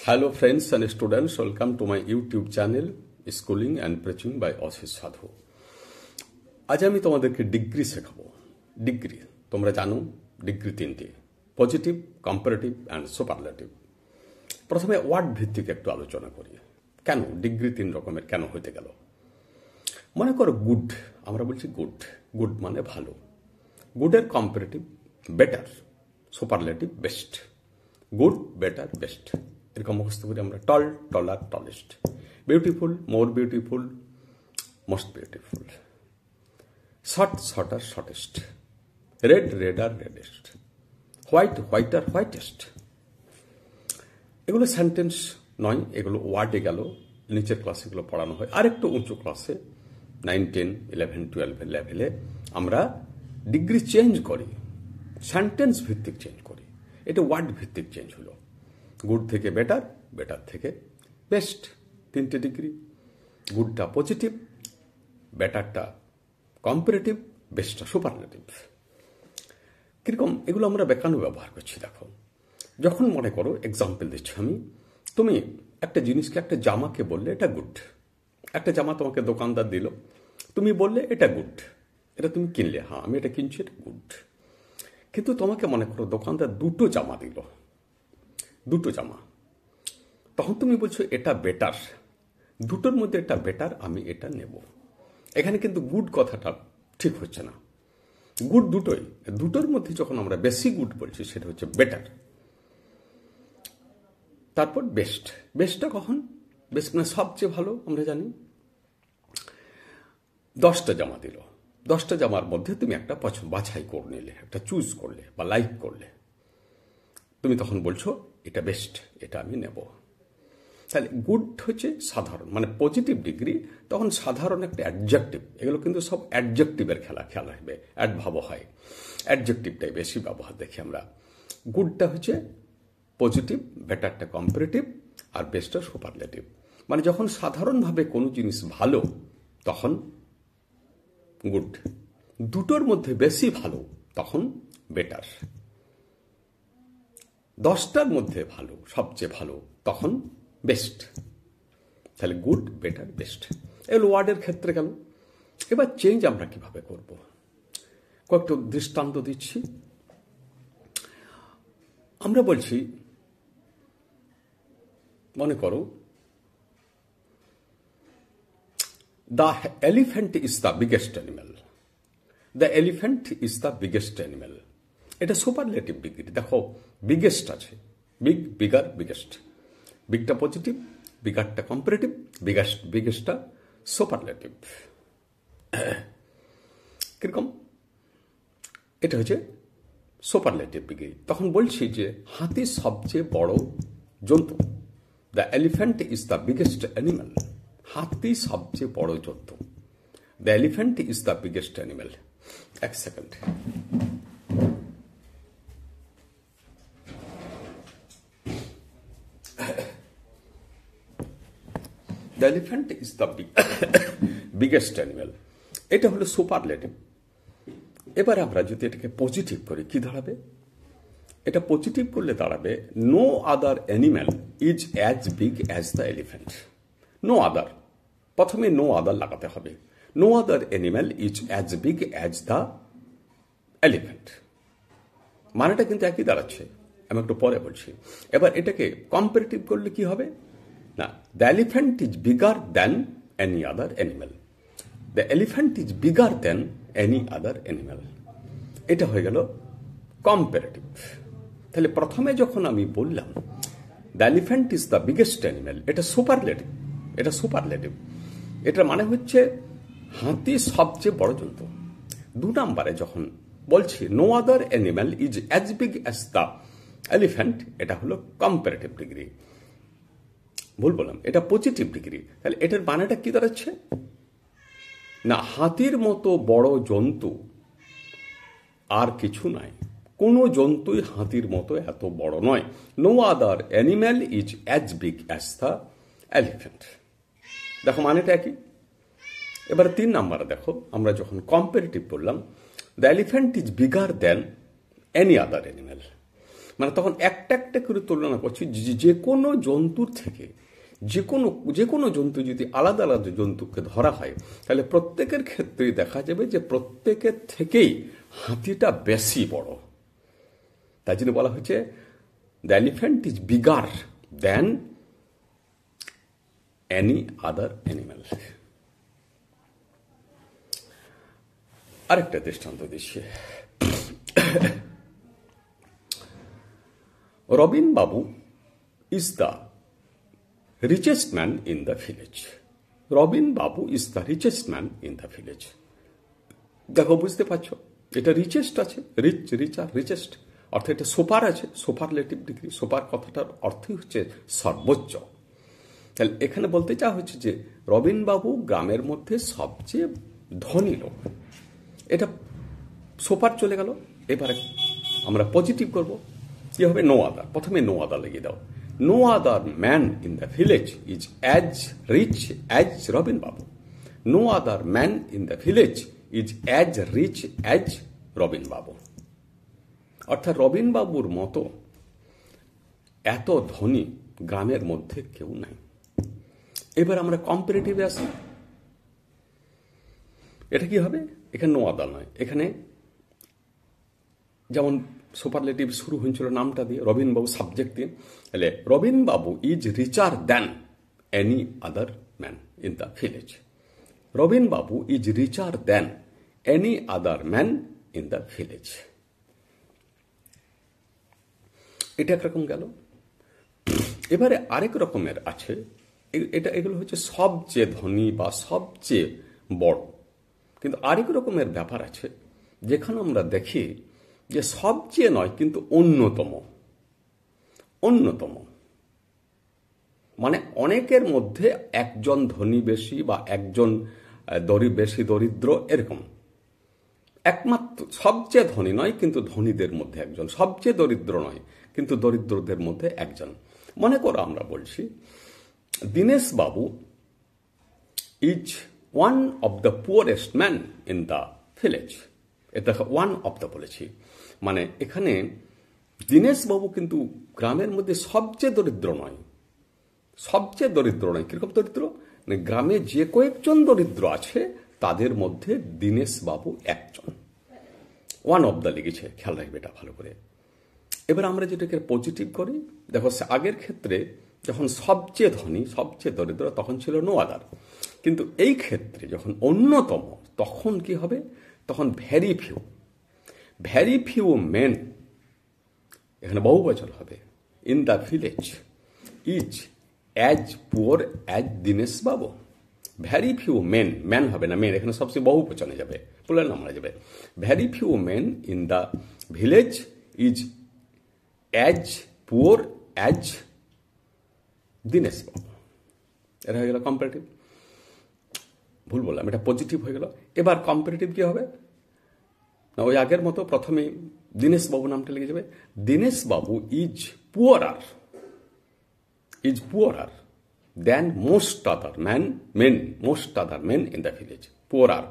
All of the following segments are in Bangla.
Hello friends and students, welcome to my YouTube channel Schooling and Preaching by Ashish Sadhu. আজ আমি তোমাদেরকে ডিগ্রি শেখাবো। ডিগ্রি তোমরা জানো ডিগ্রি তিনটি, পজিটিভ, কম্পারেটিভ অ্যান্ড সুপারলেটিভ। প্রথমে ওয়ার্ড ভিত্তিক একটু আলোচনা করি। কেন ডিগ্রি তিন রকমের কেন হইতে গেল? মনে করো গুড, আমরা বলছি গুড। গুড মানে ভালো। গুডের comparative better, superlative best. Good, better, best এরকম মুখস্থ করি আমরা। Tall, taller, tallest. Beautiful, more beautiful, most beautiful. Short, shorter, shortest. Red, redder, reddest. White, whiter, whitest. এগুলো সেন্টেন্স নয়, এগুলো ওয়ার্ডে গেল। নিচের ক্লাসে এগুলো পড়ানো হয়। আরেকটু উঁচু ক্লাসে 9, 10, 11, 12 লেভেলে আমরা ডিগ্রি চেঞ্জ করি, সেন্টেন্স ভিত্তিক চেঞ্জ করি। এটা ওয়ার্ড ভিত্তিক চেঞ্জ হলো। গুড থেকে বেটার, বেটার থেকে বেস্ট, তিনটে ডিগ্রি। গুডটা পজিটিভ, বেটারটা কম্পারেটিভ, বেস্টটা সুপারলেটিভ। কিরকম এগুলো আমরা ব্যাকরণে ব্যবহার করছি। দেখো, যখন মনে করো এক্সাম্পল দিচ্ছি আমি, তুমি একটা জিনিসকে, একটা জামাকে বললে এটা গুড। একটা জামা তোমাকে দোকানদার দিল, তুমি বললে এটা গুড, এটা তুমি কিনলে, হ্যাঁ আমি এটা কিনছি, এটা গুড। কিন্তু তোমাকে মনে করো দোকানদার দুটো জামা দিল, দুটো জামা, তখন তুমি বলছো এটা বেটার, দুটোর মধ্যে এটা বেটার, আমি এটা নেব। এখানে কিন্তু গুড কথাটা ঠিক হচ্ছে না। গুড দুটোই, দুটোর মধ্যে যখন আমরা বেশি গুড বলছি সেটা হচ্ছে বেটার। তারপর বেস্ট। বেস্টটা কখন? বেস্ট মানে সবচেয়ে ভালো। আমরা জানি 10টা জামা দিল, 10টা জামার মধ্যে তুমি একটা বাছাই করে নিলে, একটা চুজ করলে বা লাইক করলে, তুমি তখন বলছো এটা বেস্ট, এটা আমি নেব। তাহলে গুড হচ্ছে সাধারণ, মানে পজিটিভ ডিগ্রি। তখন সাধারণ একটা অ্যাডজেক্টিভ, এগুলো কিন্তু সব অ্যাডজেক্টিভের খেলা হবে, অ্যাডভাব হয়। অ্যাডজেক্টিভটাই বেশি ব্যবহার দেখি আমরা। গুডটা হচ্ছে পজিটিভ, বেটারটা কম্পারেটিভ, আর বেস্টটা সুপারলেটিভ। মানে যখন সাধারণভাবে কোনো জিনিস ভালো তখন গুড, দুটোর মধ্যে বেশি ভালো তখন বেটার, 10টার মধ্যে ভালো, সবচেয়ে ভালো তখন বেস্ট। তাহলে গুড, বেটার, বেস্ট এগুলো ওয়ার্ডের ক্ষেত্রে গেল। এবার চেঞ্জ আমরা কিভাবে করব? কয়েকটা দৃষ্টান্ত দিচ্ছি। আমরা বলছি, মনে করো the elephant is the biggest animal. The elephant is the biggest animal, এটা সুপারলেটিভ ডিগ্রি। দেখো বিগেস্ট আছে, বিগ, বিগার, বিগেস্ট। বিগটা পজিটিভ, বিগারটা কম্পারেটিভ, বিগেস্টটা সুপারলেটিভ। কিরকম? এটা হচ্ছে সুপারলেটিভ ডিগ্রি। তখন বলছি যে হাতি সবচেয়ে বড় জন্তু। The elephant is the biggest animal. হাতি সবচেয়ে বড় জন্তু। The elephant is the biggest animal. এক second. The elephant is the biggest animal. এটা হলো সুপারলেটিভ। এবার আমরা যদি এটাকে পজিটিভ করি কি দাঁড়াবে? এটা পজিটিভ করলে দাঁড়াবে no other animal is as big as the elephant. No other, প্রথমে নো আদার লাগাতে হবে। No other animal is as big as the elephant. মানেটা কিন্তু একই দাঁড়াচ্ছে, আমি একটু পরে বলছি। এবার এটাকে কম্পারেটিভ করলে কি হবে? না, the elephant is bigger than any other animal. The elephant is bigger than any other animal. এটা হয়ে গেল কম্পারেটিভ। তাহলে প্রথমে যখন আমি বললাম the elephant is the biggest animal, এটা সুপারলেটিভ। এটা সুপারলেটিভ, এটার মানে হচ্ছে হাতি সবচেয়ে বড় জন্তু। 2 নম্বরে যখন বলছি no other animal is as big as the elephant, এটা হলো কম্পারেটিভ ডিগ্রি। ভুল বললাম, এটা পজিটিভ ডিগ্রি। তাহলে এটার মানেটা কি দাঁড়াচ্ছে? না, হাতির মতো বড় জন্তু আর কিছু নাই। কোনো জন্তুই হাতির মতো এত বড় নয়। No other animal is as big as the elephant. দেখো মানেটা একই। এবার 3 নম্বরে দেখো, আমরা যখন কম্পারেটিভ বললাম the elephant is bigger than any other animal. মানে তখন একটা একটা করে তুলনা করছি, যে কোনো জন্তুর থেকে যে কোনো জন্তু যদি আলাদা আলাদা জন্তুকে ধরা হয়, তাহলে প্রত্যেকের ক্ষেত্রেই দেখা যাবে যে প্রত্যেকের থেকেই হাতিটা বেশি বড়। তাই জন্য বলা হয়েছে the elephant is bigger than any other animal. আরেকটা দৃষ্টান্ত দিচ্ছি। Robin Babu is the richest man in the village. Robin Babu is the richest man in the village. দেখো, বুঝতে পারছো, এটা রিচেস্ট আছে, রিচেস্ট অর্থাৎ এটা সুপার আছে, সুপারলেটিভ ডিগ্রি। সুপার কথাটার অর্থই হচ্ছে সর্বোচ্চ। তাহলে এখানে বলতে চাওয়া হচ্ছে যে রবিন বাবু গ্রামের মধ্যে সবচেয়ে ধনী লোক। এটা সুপার চলে গেল। এবারে আমরা পজিটিভ করব, কি হবে? No other. প্রথমে নো আদার লেগে দাও। No other man in the village is as rich as Robin Babu. No other man in the village is as rich as Robin Babu. অর্থাৎ রবিন বাবুর মতো এত ধনী গ্রামের মধ্যে কেউ নাই। এবার আমরা কম্পারেটিভে আসি। এটা কি হবে? এখানে নো আদার নয়, এখানে যেমন সুপারলেটিভ শুরু হয়েছিল নামটা দিয়ে, রবিন বাবু সাবজেক্ট দিয়ে। তাহলে Robin Babu is richer than any other man in the village. Robin Babu is richer than any other man in the village. এটা একরকম গেল। এবারে আরেক রকমের আছে, এগুলো হচ্ছে সবচেয়ে ধনী বা সবচেয়ে বড়। কিন্তু আরেক রকমের ব্যাপার আছে যেখানে আমরা দেখি যে সবচেয়ে নয় কিন্তু অন্যতম। মানে অনেকের মধ্যে একজন ধনী বেশি বা একজন বেশি দরিদ্র, এরকম। একমাত্র সবচেয়ে ধনী নয় কিন্তু ধনীদের মধ্যে একজন, সবচেয়ে দরিদ্র নয় কিন্তু দরিদ্রদের মধ্যে একজন। মনে করো আমরা বলছি Dinesh Babu is one of the poorest man in the village. এটা ওয়ান অব দ্য বলেছি, মানে এখানে দীনেশ বাবু কিন্তু গ্রামের মধ্যে সবচেয়ে দরিদ্র নয়। কিরকম দরিদ্র? মানে গ্রামে যে কয়েকজন দরিদ্র আছে তাদের মধ্যে দীনেশ বাবু একজন। ওয়ান অব দ্য লিখেছে, খেয়াল রাখবে এটা ভালো করে। এবার আমরা যেটাকে পজিটিভ করি, দেখো আগের ক্ষেত্রে যখন সবচেয়ে ধনী সবচেয়ে দরিদ্র তখন ছিল নো আদার, কিন্তু এই ক্ষেত্রে যখন অন্যতম তখন কি হবে? তখন ভেরি ফিউ মেন, এখানে বহু বচন হবে, in the village is as poor as Dinesh Babu. Very few man হবে না, মেন এখানে সবচেয়ে বহু বচনে যাবে, প্লুরাল নাম্বারে যাবে। Very few main in the village is as poor as Dinesh বাবু। এটা হয়ে গেল কম্পারেটিভ। ভুল বললাম, এটা পজিটিভ হয়ে গেল। এবার কম্পারেটিভ কি হবে? না, ওই আগের মতো প্রথমে দীনেশ বাবু নামটা লেগে যাবে। Dinesh Babu is poorer than most other men in the village. Poorer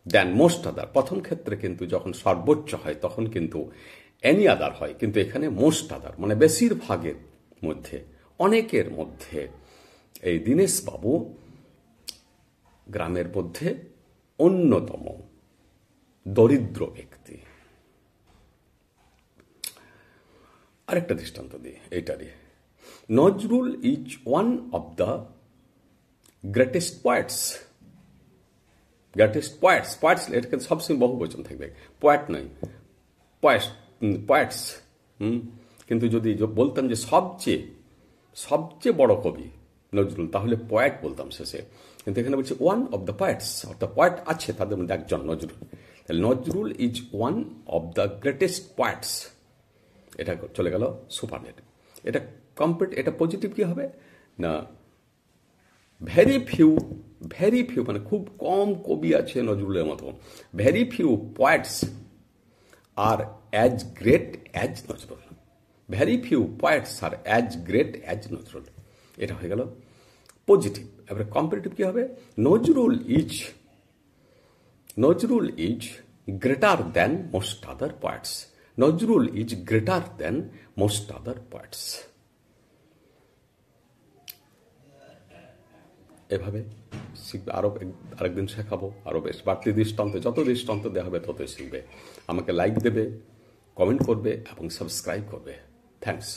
than most other. প্রথম ক্ষেত্রে কিন্তু যখন সর্বোচ্চ হয় তখন কিন্তু এনি আদার হয়, কিন্তু এখানে মোস্ট আদার মানে বেশিরভাগের মধ্যে, অনেকের মধ্যে এই দীনেশ বাবু গ্রামের মধ্যে অন্যতম দরিদ্র ব্যক্তি। আরেকটা দৃষ্টান্ত দিই এইটারই। Nazrul is one of the greatest poets. এটাকে সবসময় বহু বচন থাকবে, পয়েট নয়, পয়েটস। কিন্তু যদি বলতাম যে সবচেয়ে বড় কবি নজরুল, তাহলে পয়েট বলতাম শেষে। কিন্তু এখানে বলছি ওয়ান অব দ্য পয়েটস, অর্থাৎ পয়েট আছে তাদের মধ্যে একজন নজরুল। তাহলে Nazrul is one of the greatest poet's. এটা চলে গেল সুপারলেটিভ। এটা পজিটিভ কি হবে? না, ভেরি ফিউ মানে খুব কম কবি আছে নজরুলের মতো। Very few poets are as great as Nazrul. Very few poets are as great as Nazrul. এটা হয়ে গেল পজিটিভ। এবারে কম্পারেটিভ কি হবে? Nazrul is greater than most other poets. Nazrul is greater than most other poets. এভাবে শিখবে। আরেকদিন শেখাবো আরো বেশ বাড়তি দৃষ্টান্ত, যত দৃষ্টান্ত দেওয়া হবে ততই শিখবে। আমাকে লাইক দেবে, কমেন্ট করবে এবং সাবস্ক্রাইব করবে। থ্যাঙ্কস।